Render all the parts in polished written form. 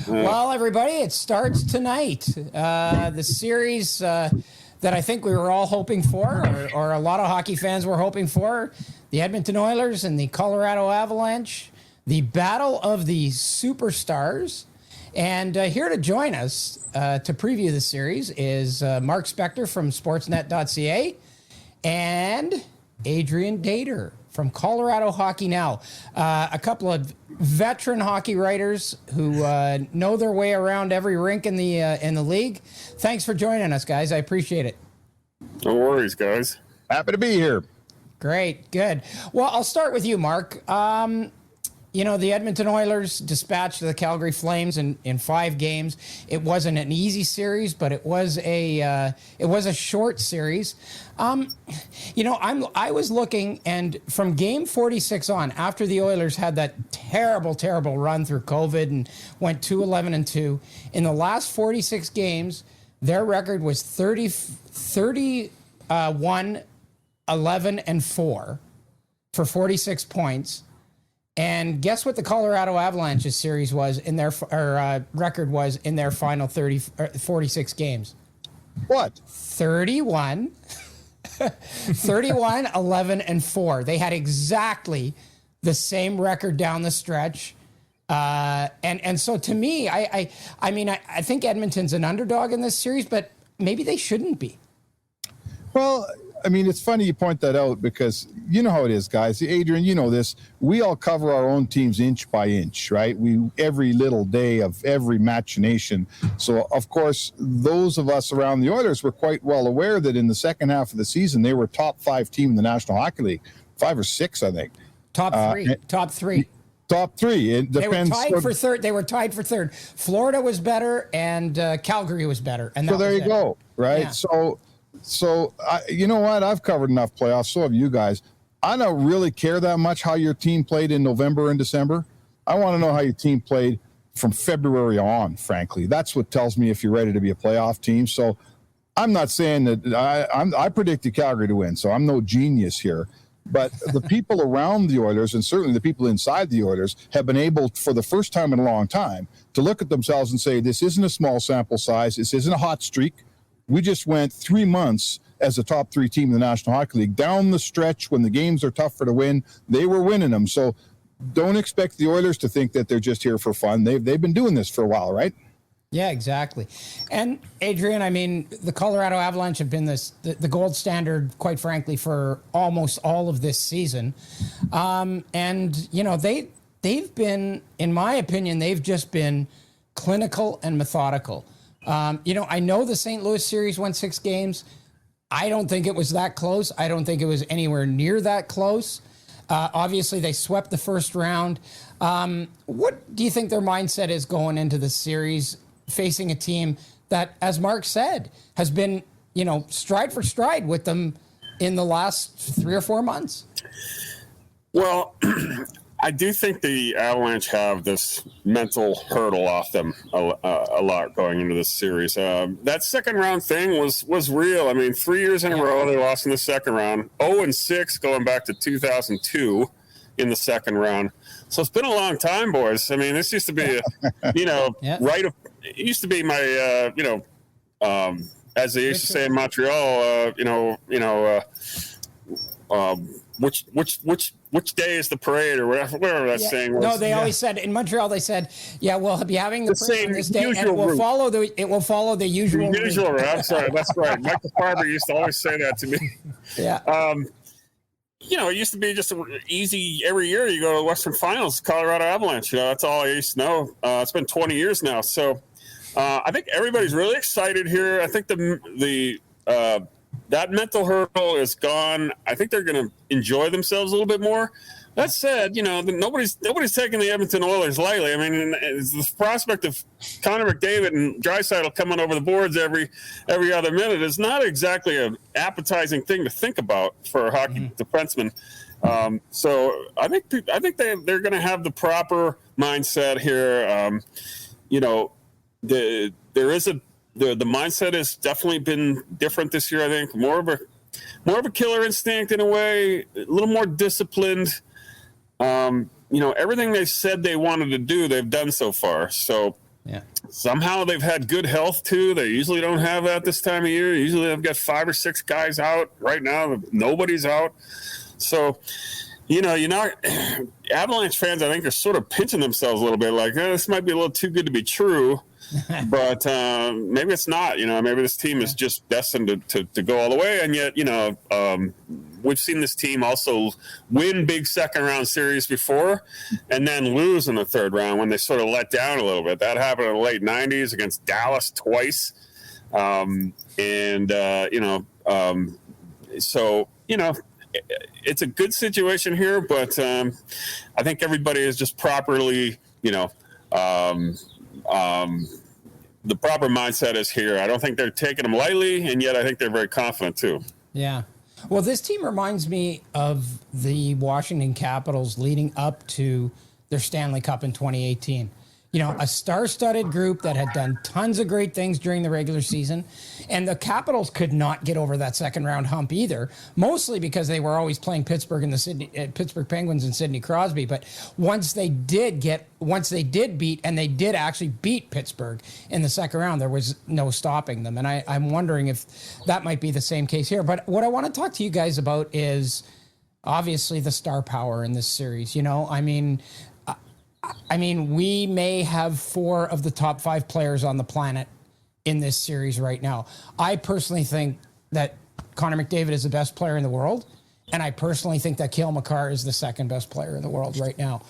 Well, everybody, it starts tonight. The series that I think we were all hoping for, or a lot of hockey fans were hoping for, the Edmonton Oilers and the Colorado Avalanche, the battle of the superstars. And here to join us to preview the series is Mark Spector from Sportsnet.ca and Adrian Dater from Colorado Hockey Now. A couple of veteran hockey writers who know their way around every rink in the league. Thanks for joining us, guys. I appreciate it. No worries, guys. Happy to be here. Great, good. Well, I'll start with you, Mark. The Edmonton Oilers dispatched the Calgary Flames in 5 games. It wasn't an easy series, but it was a short series. I was looking, and from game 46 on, after the Oilers had that terrible run through COVID and went 2-11-2, in the last 46 games, their record was 31-11-4 for 46 points. And guess what the Colorado Avalanche's series was in their record was in their final 46 games? What? 31-11-4. They had exactly the same record down the stretch. And so to me, I think Edmonton's an underdog in this series, but maybe they shouldn't be. Well, I mean, it's funny you point that out because you know how it is, guys. Adrian, you know this. We all cover our own teams inch by inch, right? Every little day of every machination. So, of course, those of us around the Oilers were quite well aware that in the second half of the season, they were a top 5 team in the National Hockey League. 5 or 6, I think. Top three. Top three. It depends. They were tied for third. Florida was better, and Calgary was better. And so there you go, right? Yeah. So you know what? I've covered enough playoffs. So have you guys. I don't really care that much how your team played in November and December. I want to know how your team played from February on, frankly. That's what tells me if you're ready to be a playoff team. So I'm not saying that I predicted Calgary to win, so I'm no genius here. But the people around the Oilers, and certainly the people inside the Oilers, have been able, for the first time in a long time, to look at themselves and say, this isn't a small sample size. This isn't a hot streak. We just went 3 months as a top 3 team in the National Hockey League. Down the stretch, when the games are tougher to win, they were winning them. So don't expect the Oilers to think that they're just here for fun. They've been doing this for a while, right? Yeah, exactly. And Adrian, I mean, the Colorado Avalanche have been the gold standard, quite frankly, for almost all of this season. And they've been, in my opinion, they've just been clinical and methodical. I know the St. Louis series went 6 games. I don't think it was that close. I don't think it was anywhere near that close. Obviously, they swept the first round. What do you think their mindset is going into the series, facing a team that, as Mark said, has been, stride for stride with them in the last 3 or 4 months? Well, I do think the Avalanche have this mental hurdle off them a lot going into this series. That second round thing was real. I mean, 3 years in a row they lost in the second round. 0-6 going back to 2002 in the second round. So it's been a long time, boys. I mean, this used to be, it used to be my, as they used to say in Montreal, which day is the parade or whatever that saying was. No, they always said in Montreal. They said, we'll be having the parade on this day, and it will follow the usual. The usual route. I'm sorry, that's right. Michael Farber used to always say that to me. Yeah. It used to be just easy every year. You go to the Western Finals, Colorado Avalanche. That's all I used to know. It's been 20 years now, so I think everybody's really excited here. I think that mental hurdle is gone. I think they're going to enjoy themselves a little bit more. That said, nobody's taking the Edmonton Oilers lightly. I mean, the prospect of Connor McDavid and Draisaitl coming over the boards every other minute is not exactly an appetizing thing to think about for a hockey defenseman. So I think they're going to have the proper mindset here. The mindset has definitely been different this year. I think more of a killer instinct in a way, a little more disciplined. Everything they said they wanted to do, they've done so far. So Yeah. Somehow they've had good health too. They usually don't have that this time of year. Usually they've got 5 or 6 guys out. Right now, nobody's out. So, Avalanche fans, I think, are sort of pinching themselves a little bit, like, this might be a little too good to be true. But maybe it's not. Maybe this team is just destined to go all the way. And yet, we've seen this team also win big second-round series before and then lose in the third round when they sort of let down a little bit. That happened in the late 90s against Dallas twice. It's a good situation here, but I think everybody is just properly, the proper mindset is here. I don't think they're taking them lightly, and yet I think they're very confident too. Yeah. Well, this team reminds me of the Washington Capitals leading up to their Stanley Cup in 2018. A star-studded group that had done tons of great things during the regular season. And the Capitals could not get over that second-round hump either, mostly because they were always playing Pittsburgh Penguins and Sidney Crosby. But once they did beat, and they did actually beat Pittsburgh in the second round, there was no stopping them. And I'm wondering if that might be the same case here. But what I want to talk to you guys about is obviously the star power in this series. We may have 4 of the top 5 players on the planet in this series right now. I personally think that Connor McDavid is the best player in the world, and I personally think that Cale Makar is the second best player in the world right now.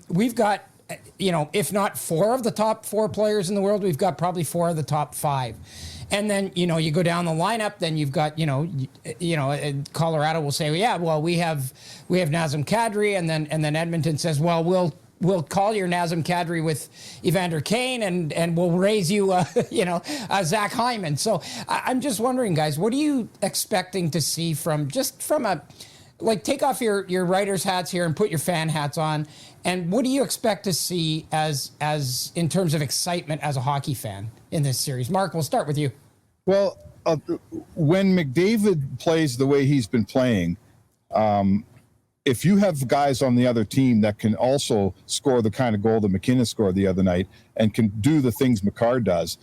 We've got, if not 4 of the top 4 players in the world, we've got probably 4 of the top 5. And then, you go down the lineup, then you've got, Colorado will say, we have Nazem Kadri, and then Edmonton says, well, we'll call your Nazem Kadri with Evander Kane, and we'll raise you, Zach Hyman. So I'm just wondering, guys, what are you expecting to see take off your writer's hats here and put your fan hats on, and what do you expect to see as in terms of excitement as a hockey fan in this series? Mark, we'll start with you. Well, when McDavid plays the way he's been playing, if you have guys on the other team that can also score the kind of goal that McKinnon scored the other night and can do the things Makar does,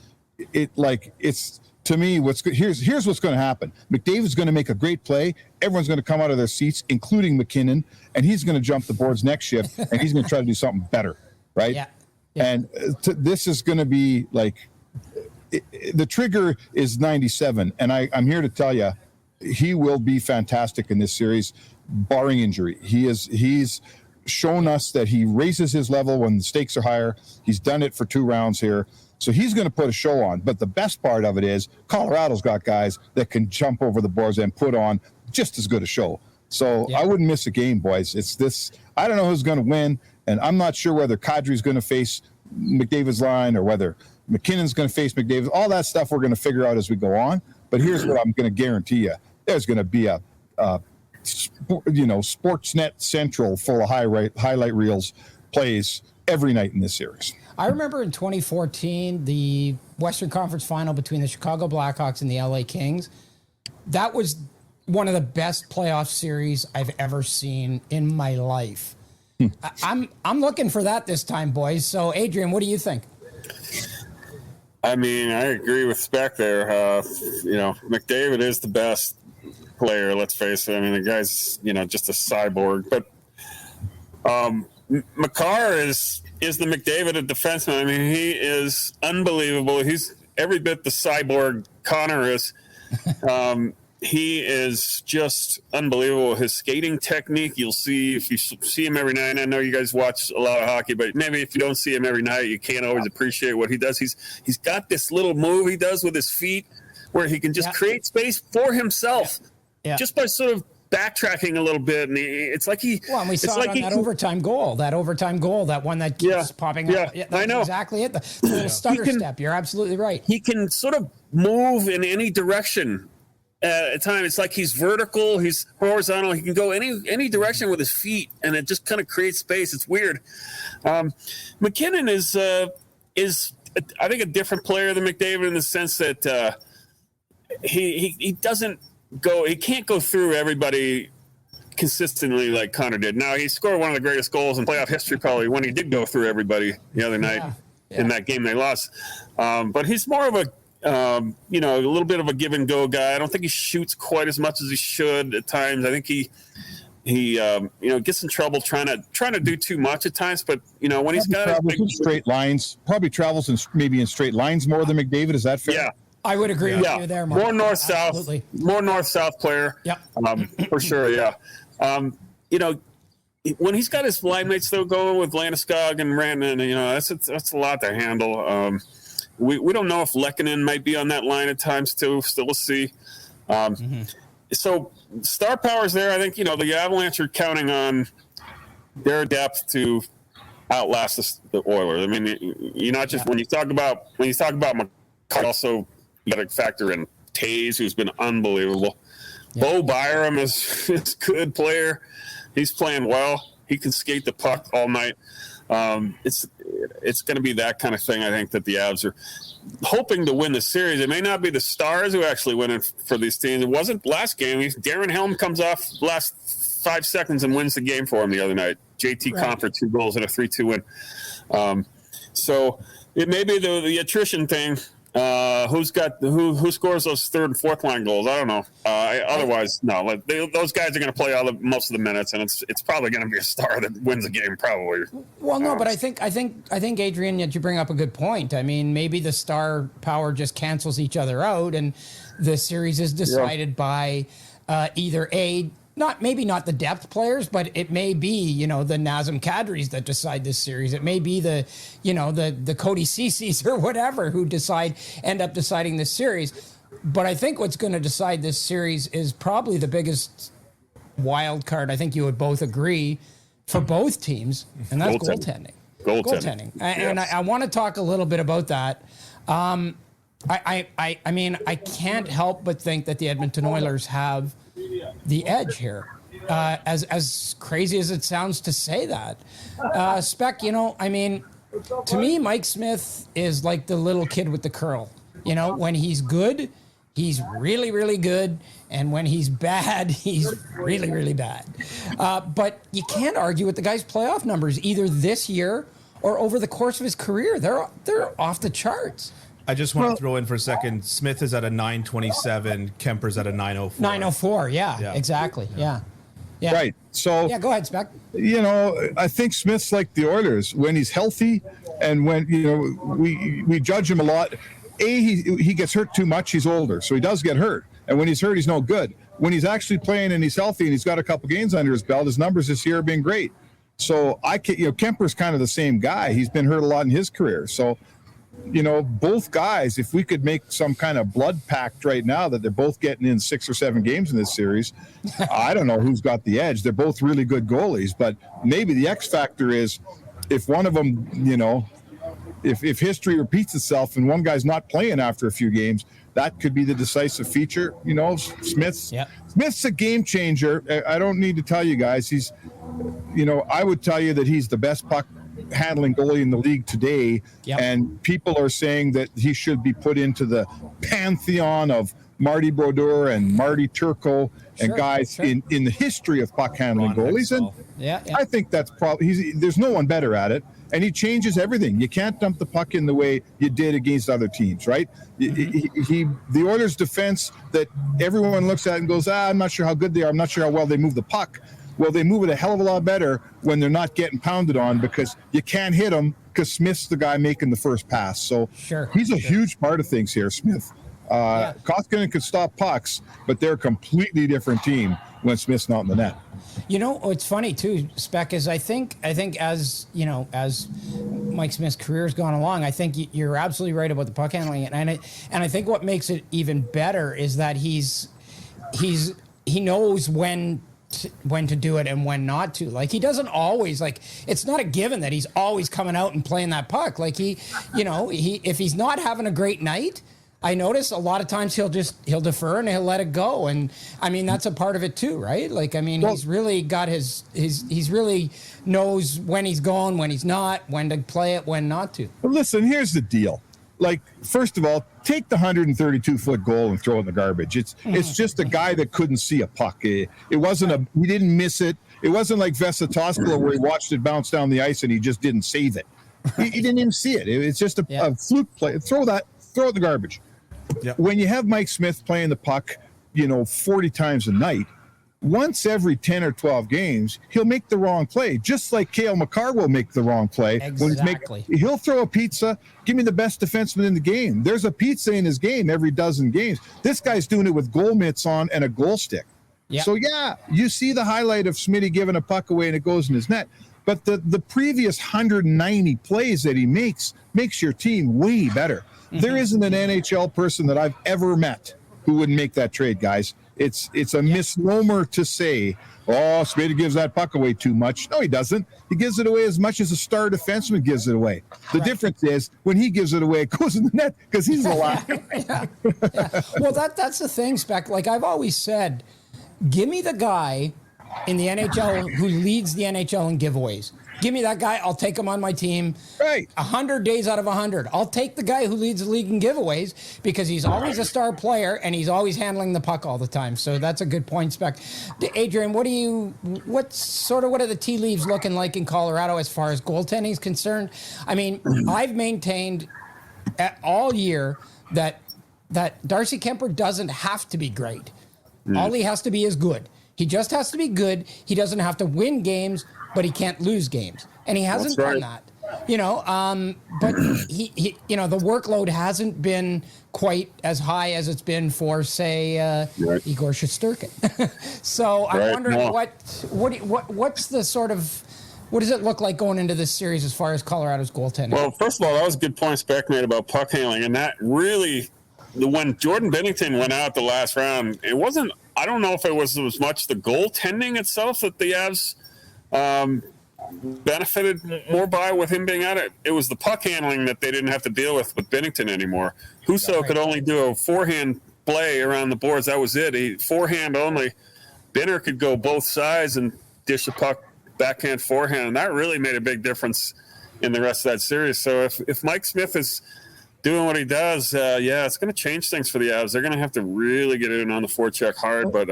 it's to me here's what's going to happen. McDavid's going to make a great play. Everyone's going to come out of their seats, including McKinnon, and he's going to jump the boards next shift, and he's going to try to do something better, right? Yeah. And this is going to be the trigger is 97, and I'm here to tell you, he will be fantastic in this series, barring injury. He's shown us that he raises his level when the stakes are higher. He's done it for 2 rounds here. So he's going to put a show on. But the best part of it is Colorado's got guys that can jump over the boards and put on just as good a show. So I wouldn't miss a game, boys. It's this. I don't know who's going to win, and I'm not sure whether Kadri's going to face McDavid's line or whether McKinnon's going to face McDavid. All that stuff we're going to figure out as we go on. But here's what I'm going to guarantee you. There's going to be a Sportsnet Central full of highlight reels plays every night in this series. I remember in 2014, the Western Conference Final between the Chicago Blackhawks and the LA Kings. That was one of the best playoff series I've ever seen in my life. I'm looking for that this time, boys. So, Adrian, what do you think? I mean, I agree with Spector. McDavid is the best player, let's face it. I mean, the guy's, just a cyborg. But Makar is the McDavid of defenseman. I mean, he is unbelievable. He's every bit the cyborg Connor is. He is just unbelievable. His skating technique, you'll see if you see him every night. And I know you guys watch a lot of hockey, but maybe if you don't see him every night, you can't always appreciate what he does. He's got this little move he does with his feet where he can just create space for himself just by sort of backtracking a little bit. And it's like he. Well, and we saw it on that overtime goal, that one that keeps popping up. Yeah, I know. Exactly it. The little stutter step. You're absolutely right. He can sort of move in any direction. At a time, it's like he's vertical, he's horizontal. He can go any direction with his feet, and it just kind of creates space. It's weird. McKinnon is I think a different player than McDavid in the sense that he doesn't go. He can't go through everybody consistently like Connor did. Now he scored one of the greatest goals in playoff history, probably when he did go through everybody the other night. in that game they lost. But he's more of a a little bit of a give and go guy. I don't think he shoots quite as much as he should at times. I think he gets in trouble trying to do too much at times. But when he's got straight lines, probably travels in straight lines more than McDavid. Is that fair? Yeah. I would agree with you there, Mark. More north-south player. Yeah. For sure, yeah. When he's got his line mates though going with Landeskog and Rantanen, that's a lot to handle. We don't know if Lehkonen might be on that line at times too. Still we'll see. So star power's there. I think the Avalanche are counting on their depth to outlast the Oilers. I mean, you're not just when you talk about McCarr, also you got to factor in Taves, who's been unbelievable. Yeah. Bo Byram is a good player. He's playing well. He can skate the puck all night. It's going to be that kind of thing. I think that the Avs are hoping to win the series. It may not be the Stars who actually win it for these teams. It wasn't last game. Darren Helm comes off last 5 seconds and wins the game for him the other night. JT Compher for 2 goals and a 3-2 win. So it may be the attrition thing. Who scores those third and fourth line goals? I don't know. Otherwise, no. Those guys are going to play most of the minutes, and it's probably going to be a star that wins the game. Probably. Well, no, but I think Adrian, you bring up a good point. I mean, maybe the star power just cancels each other out, and the series is decided by either maybe not the depth players, but it may be, the Nazem Kadris that decide this series. It may be the Cody Cece's or whatever who end up deciding this series. But I think what's going to decide this series is probably the biggest wild card. I think you would both agree for both teams, and that's goaltending. Goaltending. And I want to talk a little bit about that. I mean, I can't help but think that the Edmonton Oilers have the edge here, as crazy as it sounds to say that. Spec, I mean, to me, Mike Smith is like the little kid with the curl. When he's good, he's really, really good. And when he's bad, he's really, really bad. But you can't argue with the guy's playoff numbers either this year or over the course of his career. They're off the charts. I just want to throw in for a second. Smith is at a 927. Kemper's at a 904. 904. Yeah. Exactly. Yeah. Right. So. Yeah. Go ahead, Spec. I think Smith's like the Oilers when he's healthy, and when we judge him a lot. He gets hurt too much. He's older, so he does get hurt. And when he's hurt, he's no good. When he's actually playing and he's healthy and he's got a couple games under his belt, his numbers this year have been great. So Kemper's kind of the same guy. He's been hurt a lot in his career. So. Both guys, if we could make some kind of blood pact right now that they're both getting in 6 or 7 games in this series, I don't know who's got the edge. They're both really good goalies, but maybe the X factor is if one of them, if history repeats itself and one guy's not playing after a few games, that could be the decisive feature. Smith's a game changer. I don't need to tell you guys. He's, I would tell you that he's the best puck handling goalie in the league today, and people are saying that he should be put into the pantheon of Marty Brodeur and Marty Turco and guys in the history of puck handling goalies. And I think that's probably there's no one better at it, and he changes everything. You can't dump the puck in the way you did against other teams, right? The Oilers' defense that everyone looks at and goes, I'm not sure how good they are. I'm not sure how well they move the puck. Well, they move it a hell of a lot better when they're not getting pounded on because you can't hit them because Smith's the guy making the first pass. So he's a huge part of things here, Smith. Koskinen could stop pucks, but they're a completely different team when Smith's not in the net. What's funny too, Spec, is I think as as Mike Smith's career has gone along, I think you're absolutely right about the puck handling, and I think what makes it even better is that he knows when to do it and when not to. Like, he doesn't always, it's not a given that he's always coming out and playing that puck. Like, if he's not having a great night, I notice a lot of times he'll defer and he'll let it go. And I mean, that's a part of it too, right? Like, I mean, he's really got he's really knows when he's going, when he's not, when to play it, when not to. But listen, here's the deal. Like, first of all, take the 132-foot goal and throw it in the garbage. It's just a guy that couldn't see a puck. It wasn't he didn't miss it. It wasn't like Vesa Toskala where he watched it bounce down the ice and he just didn't save it. He didn't even see it. It's just a fluke play. Throw it in the garbage. Yep. When you have Mike Smith playing the puck, 40 times a night, once every 10 or 12 games, he'll make the wrong play, just like Cale Makar will make the wrong play. Exactly. He'll throw a pizza, give me the best defenseman in the game. There's a pizza in his game every dozen games. This guy's doing it with goal mitts on and a goal stick. Yep. So, you see the highlight of Smitty giving a puck away and it goes in his net. But the previous 190 plays that he makes your team way better. Mm-hmm. There isn't an NHL person that I've ever met who wouldn't make that trade, guys. It's a misnomer to say, Smitty gives that puck away too much. No, he doesn't. He gives it away as much as a star defenseman gives it away. The difference is when he gives it away, it goes in the net because he's alive. Well, that's the thing, Spec. Like I've always said, give me the guy in the NHL who leads the NHL in giveaways. Give me that guy. I'll take him on my team. Right. 100 days out of 100. I'll take the guy who leads the league in giveaways because he's always a star player and he's always handling the puck all the time. So that's a good point, Spec. Adrian, what are the tea leaves looking like in Colorado as far as goaltending is concerned? I mean, I've maintained all year that Darcy Kemper doesn't have to be great. All he has to be is good. He just has to be good. He doesn't have to win games, but he can't lose games. And he hasn't done that. But he the workload hasn't been quite as high as it's been for, say, Igor Shesterkin. So I'm wondering what's the sort of, what does it look like going into this series as far as Colorado's goaltending? Well, first of all, that was a good point Spec made about puck handling, and that really, when Jordan Binnington went out the last round, it wasn't. I don't know if it was as much the goaltending itself that the Avs benefited more by with him being out. It was the puck handling that they didn't have to deal with Binnington anymore. Husso could only do a forehand play around the boards. That was it. He forehand only. Binner could go both sides and dish the puck backhand, forehand, and that really made a big difference in the rest of that series. So if Mike Smith is doing what he does, it's going to change things for the Avs. They're going to have to really get in on the forecheck hard. But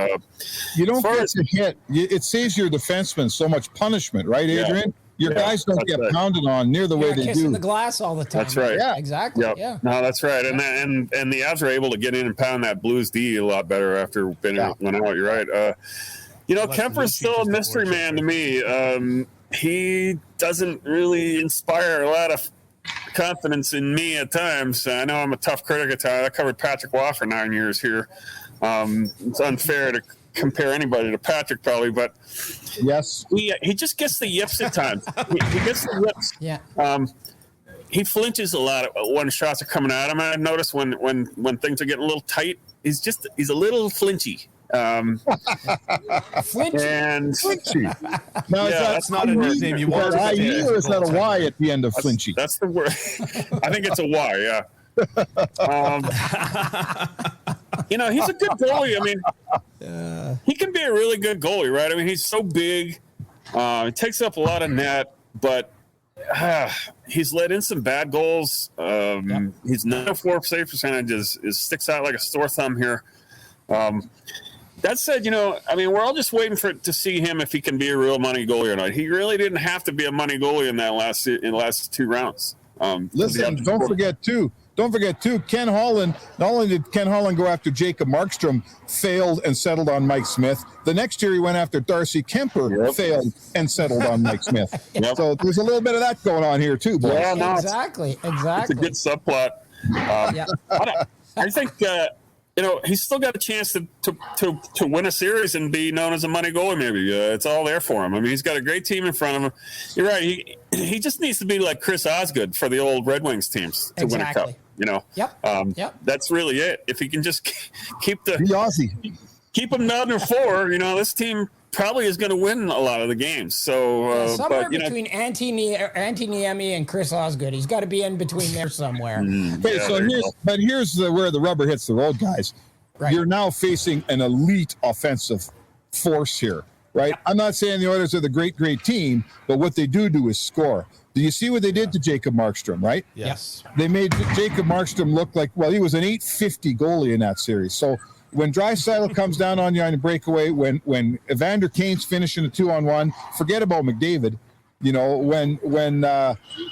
you don't get to hit. It saves your defensemen so much punishment, right, Adrian? Your guys don't get pounded on near the way they do. Kissing the glass all the time. That's right. Yeah, exactly. Yep. Yeah. No, that's right. And the Avs are able to get in and pound that Blues D a lot better after Benner went out. You're right. Kemper's still a mystery man to me. He doesn't really inspire a lot of confidence in me at times. I know I'm a tough critic at times. I covered Patrick Waugh for 9 years here. It's unfair to compare anybody to Patrick probably, but yes, he just gets the yips at times. He gets the yips. Yeah. He flinches a lot when shots are coming at him. I noticed when things are getting a little tight, he's a little flinchy. Flinchy. No, that's not a nickname you want. Or is that a Y at the end of flinchy? That's the word. I think it's a Y. Yeah. He's a good goalie. I mean, he can be a really good goalie, right? I mean, he's so big. He takes up a lot of net, but he's let in some bad goals. He's 904 save percentage is sticks out like a sore thumb here. That said, we're all just waiting to see him if he can be a real money goalie or not. He really didn't have to be a money goalie in the last 2 rounds. Listen, don't forget too, Ken Holland, not only did Ken Holland go after Jacob Markstrom, failed and settled on Mike Smith. The next year he went after Darcy Kemper, failed and settled on Mike Smith. So there's a little bit of that going on here too, boys. Yeah, no, exactly. It's a good subplot. I think he's still got a chance to win a series and be known as a money goalie. Maybe it's all there for him. I mean, he's got a great team in front of him. You're right. He just needs to be like Chris Osgood for the old Red Wings teams to win a cup. Yep. That's really it. If he can just keep him down to 4, this team probably is going to win a lot of the games. So somewhere between Antti Niemi and Chris Osgood, he's got to be in between there somewhere. Here's where the rubber hits the road, guys. Right. You're now facing an elite offensive force here, right? Yep. I'm not saying the Oilers are the great team, but what they do is score. Do you see what they did to Jacob Markstrom, right? Yes. They made Jacob Markstrom look like, he was an .850 goalie in that series. So when Draisaitl comes down on you on a breakaway, when Evander Kane's finishing a 2-on-1, forget about McDavid. You know, when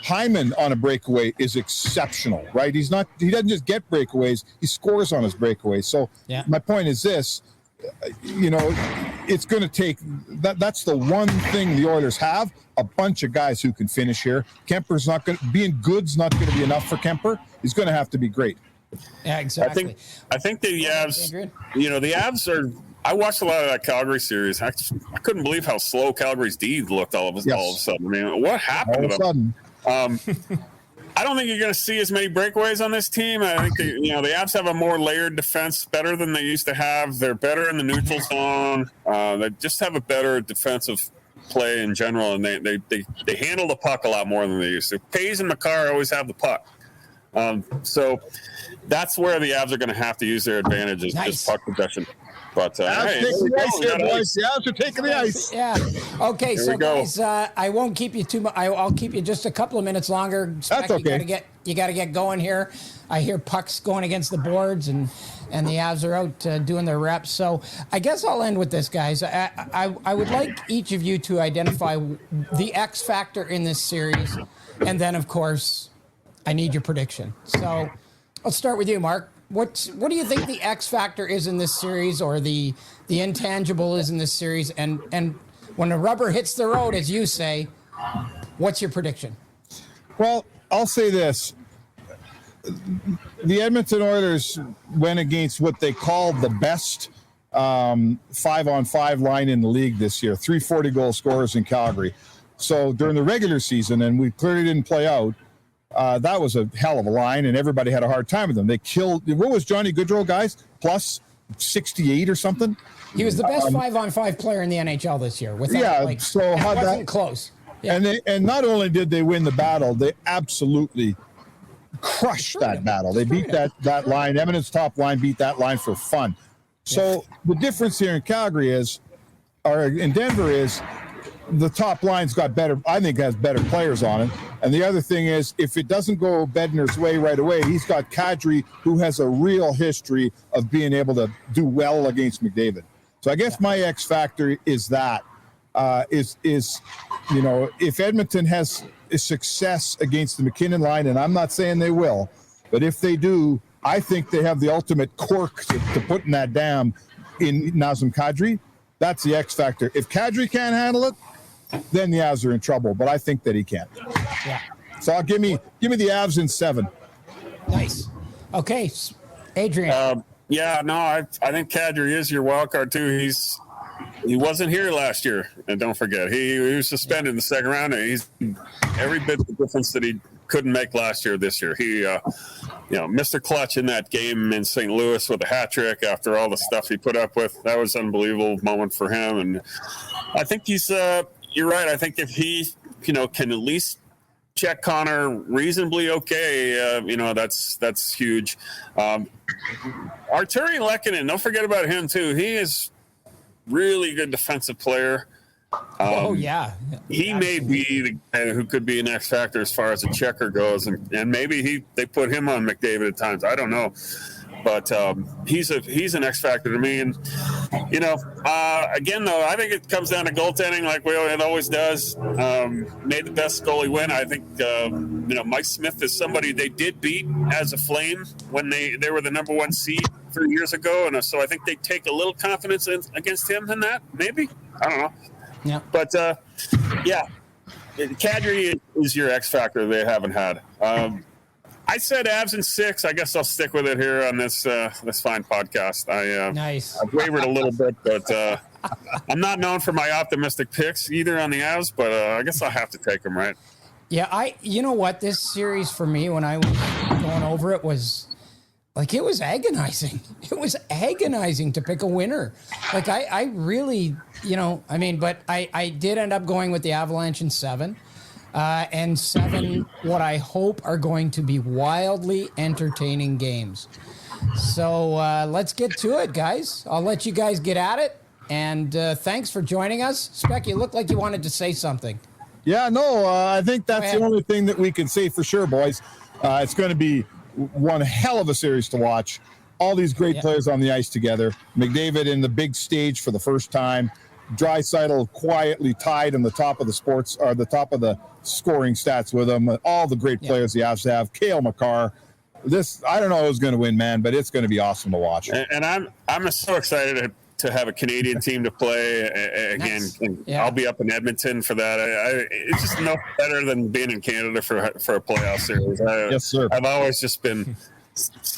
Hyman on a breakaway is exceptional, right? He doesn't just get breakaways, he scores on his breakaways. So my point is this, you know, it's going to take that's the one thing the Oilers have, a bunch of guys who can finish here. Kemper's not going to being good's not going to be enough for Kemper. He's going to have to be great. Yeah, exactly. I think the Avs, you know, the Avs are. I watched a lot of that Calgary series. I couldn't believe how slow Calgary's D looked all of a sudden. I mean, what happened to them? I don't think you're going to see as many breakaways on this team. I think the Avs have a more layered defense, better than they used to have. They're better in the neutral zone. They just have a better defensive play in general, and they handle the puck a lot more than they used to. Taves and McCarr always have the puck. So that's where the Avs are going to have to use their advantage is just puck possession. But hey, the Avs are taking the ice. Yeah. Okay, so guys, I won't keep you too much. I'll keep you just a couple of minutes longer. That's okay. You got to get going here. I hear pucks going against the boards, and the Avs are out doing their reps. So I guess I'll end with this, guys. I would like each of you to identify the X factor in this series, and then of course, I need your prediction. So let's start with you, Mark. What do you think the X factor is in this series, or the intangible is in this series? And when the rubber hits the road, as you say, what's your prediction? Well, I'll say this. The Edmonton Oilers went against what they called the best 5-on-5 line in the league this year, 340 goal scorers in Calgary. So during the regular season, and we clearly didn't play out, that was a hell of a line, and everybody had a hard time with them. They killed. What was Johnny Gaudreau, guys? Plus 68 or something. He was the best 5-on-5 player in the NHL this year. So how wasn't that close. Yeah. And not only did they win the battle, they absolutely crushed that battle. They beat that line. Edmonton's top line beat that line for fun. So the difference here in Calgary or in Denver is, the top line's got better, I think has better players on it. And the other thing is, if it doesn't go Bednar's way right away, he's got Kadri, who has a real history of being able to do well against McDavid. So I guess my X factor is that, you know, if Edmonton has a success against the McKinnon line, and I'm not saying they will, but if they do, I think they have the ultimate cork to put in that dam in Nazem Kadri. That's the X factor. If Kadri can't handle it, then the Avs are in trouble, but I think that he can. Yeah. So I'll give me the Avs in 7. Nice. Okay, Adrian. I think Kadri is your wild card too. He wasn't here last year, and don't forget he was suspended in the second round. And he's every bit the difference that he couldn't make last year. This year, he Mr. Clutch in that game in St. Louis with a hat trick after all the stuff he put up with. That was an unbelievable moment for him, and I think he's. You're right. I think if he, can at least check Connor reasonably okay, that's huge. Arturi Lehkonen, don't forget about him too. He is really good defensive player. He may be the guy who could be an X factor as far as a checker goes, and maybe they put him on McDavid at times. I don't know. But he's an X factor to me, and again though, I think it comes down to goaltending, like it always does. Made the best goalie win. I think Mike Smith is somebody they did beat as a Flame when they were the number 1 seed 3 years ago, and so I think they take a little confidence against him in that. Maybe, I don't know. Yeah. But Kadri is your X factor they haven't had. I said Avs in 6. I guess I'll stick with it here on this fine podcast. Nice. I've wavered a little bit, but I'm not known for my optimistic picks either on the Avs, but I guess I'll have to take them, right? Yeah, you know what? This series for me, when I was going over it, was it was agonizing. It was agonizing to pick a winner. I really, but I did end up going with the Avalanche in 7. And 7, what I hope are going to be wildly entertaining games. So let's get to it, guys. I'll let you guys get at it. And thanks for joining us. Spec, you look like you wanted to say something. Yeah, no, I think that's the only thing that we can say for sure, boys. It's going to be one hell of a series to watch. All these great players on the ice together. McDavid in the big stage for the first time. Draisaitl quietly tied on the top of the sports, or the top of the scoring stats with him. All the great players the Avs have. Cale Makar. I don't know who's going to win, man, but it's going to be awesome to watch. And I'm so excited to have a Canadian team to play again. Nice. And Yeah. I'll be up in Edmonton for that. It's just no better than being in Canada for a playoff series. Yes, sir. I've always just been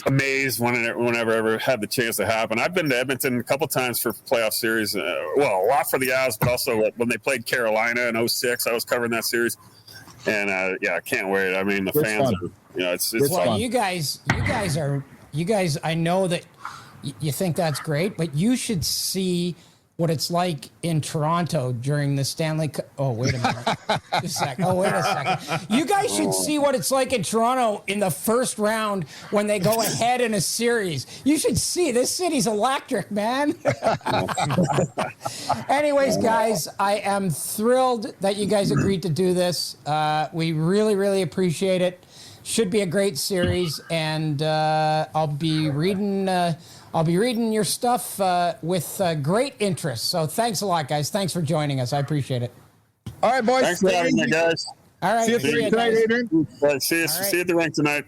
amazed whenever I ever had the chance to happen. I've been to Edmonton a couple times for playoff series. A lot for the Avs, but also when they played Carolina in 2006, I was covering that series. And I can't wait. I mean, the fans fun. are, it's Well, fun. you guys, I know that you think that's great, but you should see what it's like in Toronto during the Stanley Cup. Oh, wait a minute. Just a second. Oh, wait a second. You guys should see what it's like in Toronto in the first round when they go ahead in a series. You should see. This city's electric, man. Anyways, guys, I am thrilled that you guys agreed to do this. We really, really appreciate it. Should be a great series, and I'll be reading your stuff with great interest. So thanks a lot, guys. Thanks for joining us. I appreciate it. All right, boys. Thanks for having me, guys. All right. See you tonight, guys. Adrian. See you at the rink tonight.